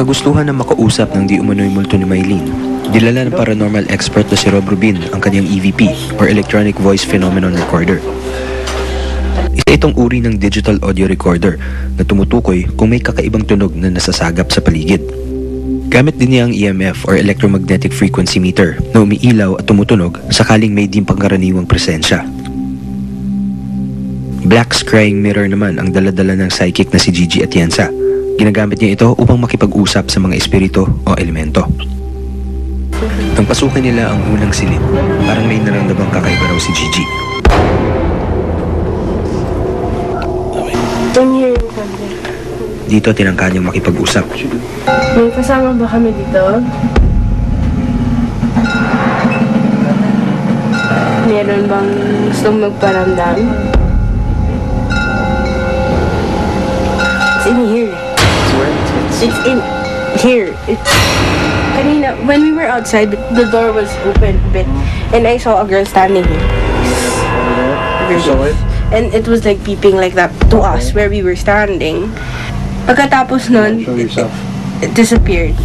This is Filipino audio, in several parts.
kagustuhan na makausap ng di umano'y multo ni Mylene, dilala ng paranormal expert na si Rob Rubin ang kanyang EVP or Electronic Voice Phenomenon Recorder. Isa itong uri ng digital audio recorder na tumutukoy kung may kakaibang tunog na nasasagap sa paligid. Gamit din niya ang EMF or Electromagnetic Frequency Meter na umiilaw at tumutunog sakaling may di pangkaraniwang presensya. Black Scrying Mirror naman ang daladala ng psychic na si Gigi Atienza. Ginagamit niya ito upang makipag-usap sa mga espiritu o elemento. Nang pasukin nila ang unang silid, parang may naramdamang kakaiba raw si Gigi. Dito tinangka niyang makipag-usap. May kasama ba kami dito? Meron bang gustong magparamdam? It's in here. It's in here. Kanina, when we were outside, the door was open a bit, and I saw a girl standing here. And it was like peeping like that to us where we were standing. Pagkatapos nun, it disappeared.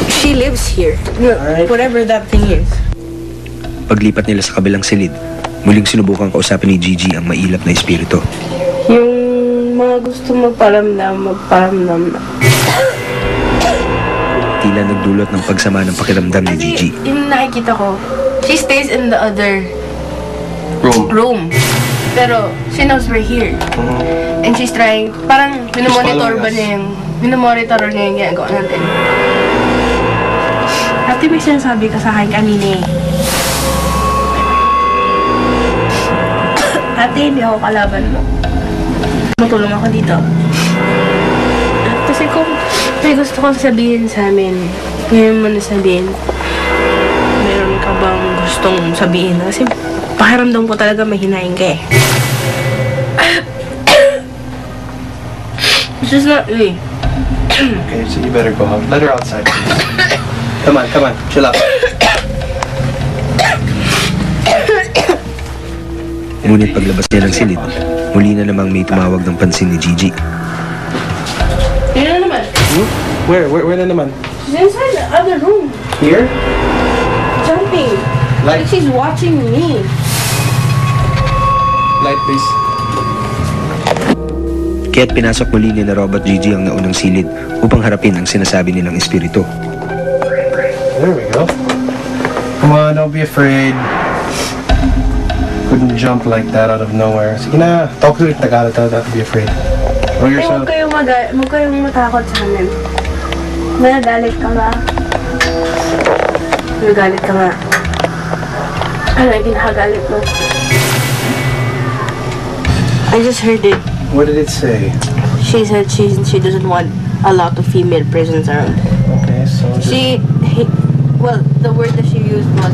She lives here. Whatever that thing is. Paglipat nila sa kabilang silid, muling sinubukang kausapin ni Gigi ang mailap na espiritu. Yung mga gusto magparamdam na. Tila nagdulot ng pagsama ng pakiramdam ni Gigi. Yung nakikita ko, she stays in the other room. Pero she knows we're here. And she's trying, parang minomonitor niya yung ginagawa natin. Ate, may sinasabi ka sa akin kanina eh. Ate, hindi ako kalaban mo. Matulong ako dito. Kasi kung may gusto kong sabihin sa amin, ngayon mo na sabihin, meron ka bang gustong sabihin? Kasi pakiramdam ko talaga mahinain ka eh. This is not me. Okay, so you better go home. Let her outside, please. Come on, chill out. Ngunit paglabas niya ng silid, muli na namang may tumawag ng pansin ni Gigi. Yun na naman. Where na naman? She's inside the other room. Here? Jumping. Like she's watching me. Light, please. Kaya't pinasok muli ni na Rob at Gigi ang naunang silid upang harapin ang sinasabi nilang espiritu. There we go. Come on, don't be afraid. Couldn't jump like that out of nowhere. Sige na, talk to it. Tagalog, don't be afraid. Roll yourself. Huwag kayong matakot sa amin. Nagalit ka ba? Nagalit ka ba? Ano yung kinakagalit mo? I just heard it. What did it say? She said she doesn't want a lot of female presence around. Okay, so... Well, the word that she used was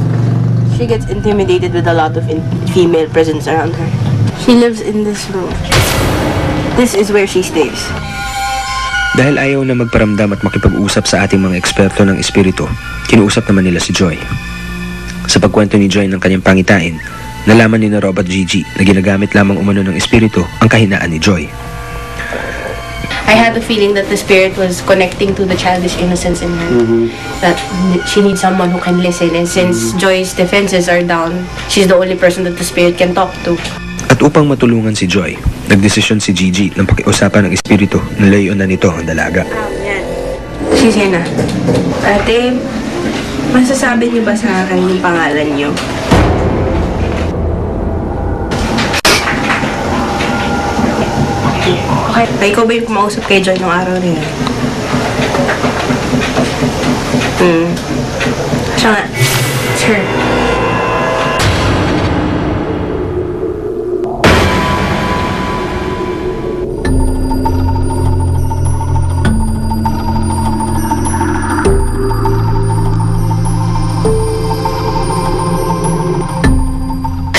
she gets intimidated with a lot of female presence around her. She lives in this room. This is where she stays. Dahil ayaw na magparamdam at makipag-usap sa ating mga eksperto ng espiritu, kinuusap naman nila si Joy. Sa pagkwento ni Joy ng kanyang pangitain, nalaman ni na Rob at Gigi na ginagamit lamang umano ng espiritu ang kahinaan ni Joy. I had the feeling that the spirit was connecting to the childish innocence in her. That she needs someone who can listen. And since Joy's defenses are down, she's the only person that the spirit can talk to. At upang matulungan si Joy, nagdesisyon si Gigi ng pakiusapan ng espiritu na layuan na nito ang dalaga. She's here na. Ate, masasabi niyo ba sa akin yung pangalan niyo? Okay, ikaw ba yung kumausap kay Joy nung araw na yun? Siya nga. It's her.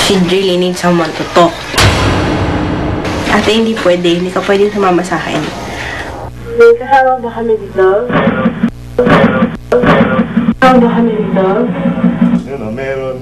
She really needs someone to talk. Ate, hindi pwede. Hindi ka pwede sumama sa akin. May kasama ba kami dito? Kasama ba kami dito? Meron.